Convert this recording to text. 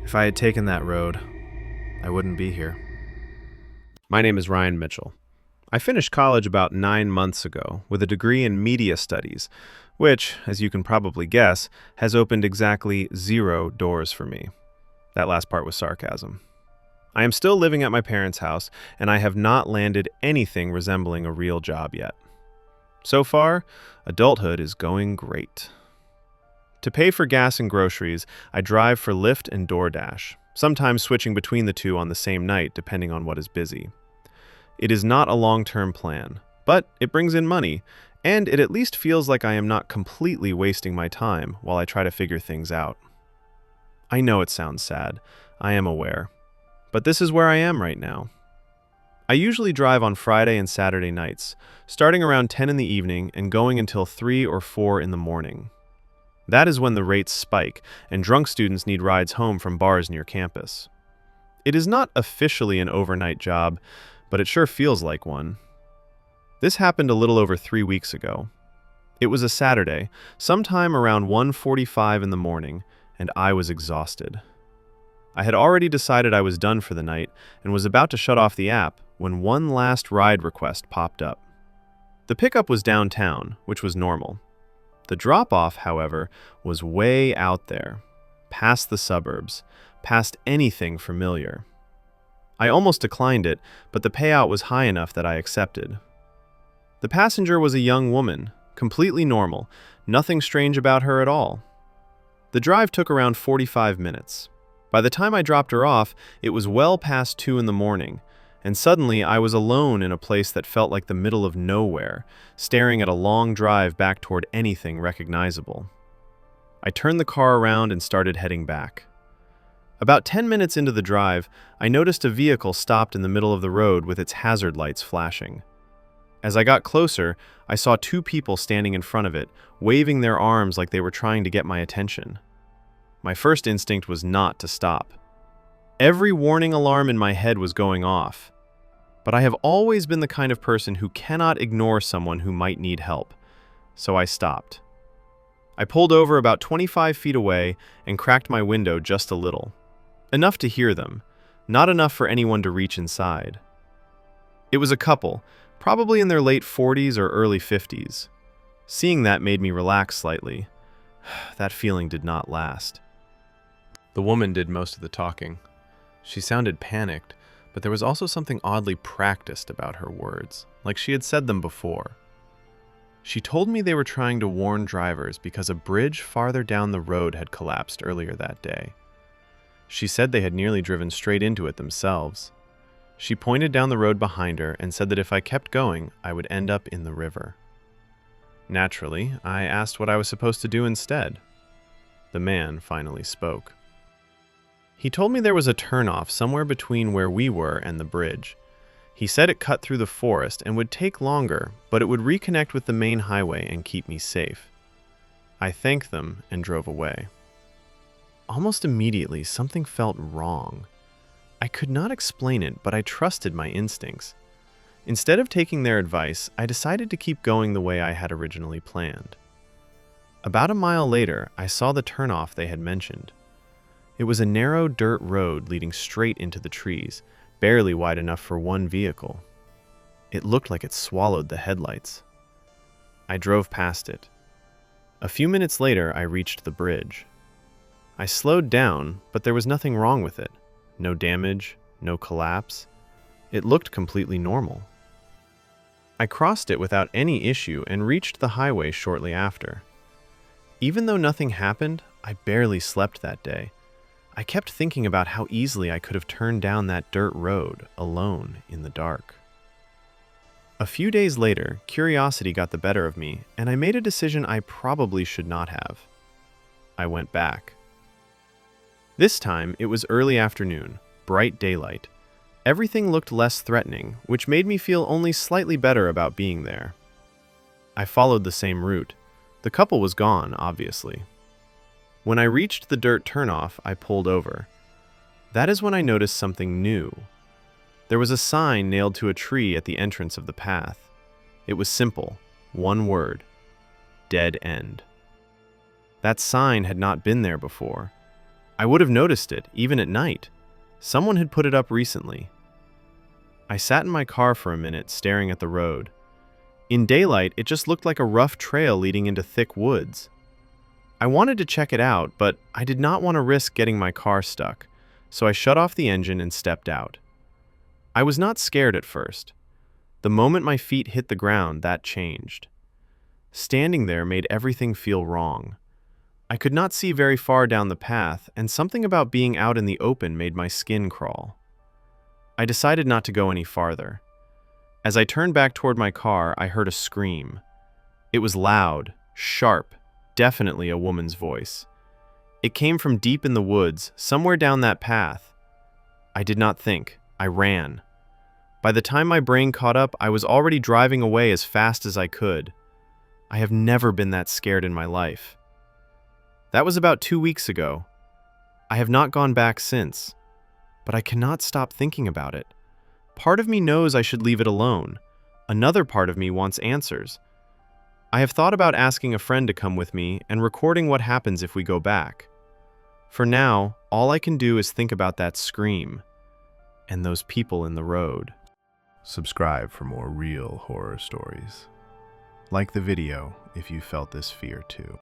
If I had taken that road, I wouldn't be here. My name is Ryan Mitchell. I finished college about 9 months ago with a degree in media studies, which, as you can probably guess, has opened exactly 0 doors for me. That last part was sarcasm. I am still living at my parents' house, and I have not landed anything resembling a real job yet. So far, adulthood is going great. To pay for gas and groceries, I drive for Lyft and DoorDash, sometimes switching between the two on the same night depending on what is busy. It is not a long-term plan, but it brings in money, and it at least feels like I am not completely wasting my time while I try to figure things out. I know it sounds sad, I am aware, but this is where I am right now. I usually drive on Friday and Saturday nights, starting around 10 in the evening and going until 3 or 4 in the morning. That is when the rates spike, and drunk students need rides home from bars near campus. It is not officially an overnight job, but it sure feels like one. This happened a little over 3 weeks ago. It was a Saturday, sometime around 1:45 in the morning, and I was exhausted. I had already decided I was done for the night and was about to shut off the app when one last ride request popped up. The pickup was downtown, which was normal. The drop-off, however, was way out there, past the suburbs, past anything familiar. I almost declined it, but the payout was high enough that I accepted. The passenger was a young woman, completely normal, nothing strange about her at all. The drive took around 45 minutes. By the time I dropped her off, it was well past 2 in the morning, and suddenly I was alone in a place that felt like the middle of nowhere, staring at a long drive back toward anything recognizable. I turned the car around and started heading back. About 10 minutes into the drive, I noticed a vehicle stopped in the middle of the road with its hazard lights flashing. As I got closer, I saw 2 people standing in front of it, waving their arms like they were trying to get my attention. My first instinct was not to stop. Every warning alarm in my head was going off. But I have always been the kind of person who cannot ignore someone who might need help, so I stopped. I pulled over about 25 feet away and cracked my window just a little. Enough to hear them, not enough for anyone to reach inside. It was a couple, probably in their late 40s or early 50s. Seeing that made me relax slightly. That feeling did not last. The woman did most of the talking. She sounded panicked, but there was also something oddly practiced about her words, like she had said them before. She told me they were trying to warn drivers because a bridge farther down the road had collapsed earlier that day. She said they had nearly driven straight into it themselves. She pointed down the road behind her and said that if I kept going, I would end up in the river. Naturally, I asked what I was supposed to do instead. The man finally spoke. He told me there was a turnoff somewhere between where we were and the bridge. He said it cut through the forest and would take longer, but it would reconnect with the main highway and keep me safe. I thanked them and drove away. Almost immediately, something felt wrong. I could not explain it, but I trusted my instincts. Instead of taking their advice, I decided to keep going the way I had originally planned. About a mile later, I saw the turnoff they had mentioned. It was a narrow dirt road leading straight into the trees, barely wide enough for one vehicle. It looked like it swallowed the headlights. I drove past it. A few minutes later, I reached the bridge. I slowed down, but there was nothing wrong with it. No damage, no collapse. It looked completely normal. I crossed it without any issue and reached the highway shortly after. Even though nothing happened, I barely slept that day. I kept thinking about how easily I could have turned down that dirt road, alone, in the dark. A few days later, curiosity got the better of me, and I made a decision I probably should not have. I went back. This time, it was early afternoon, bright daylight. Everything looked less threatening, which made me feel only slightly better about being there. I followed the same route. The couple was gone, obviously. When I reached the dirt turnoff, I pulled over. That is when I noticed something new. There was a sign nailed to a tree at the entrance of the path. It was simple, one word: dead end. That sign had not been there before. I would have noticed it, even at night. Someone had put it up recently. I sat in my car for a minute, staring at the road. In daylight, it just looked like a rough trail leading into thick woods. I wanted to check it out, but I did not want to risk getting my car stuck, so I shut off the engine and stepped out. I was not scared at first. The moment my feet hit the ground, that changed. Standing there made everything feel wrong. I could not see very far down the path, and something about being out in the open made my skin crawl. I decided not to go any farther. As I turned back toward my car, I heard a scream. It was loud, sharp, definitely a woman's voice. It came from deep in the woods, somewhere down that path. I did not think. I ran. By the time my brain caught up, I was already driving away as fast as I could. I have never been that scared in my life. That was about 2 weeks ago. I have not gone back since, but I cannot stop thinking about it. Part of me knows I should leave it alone. Another part of me wants answers. I have thought about asking a friend to come with me and recording what happens if we go back. For now, all I can do is think about that scream and those people in the road. Subscribe for more real horror stories. Like the video if you felt this fear too.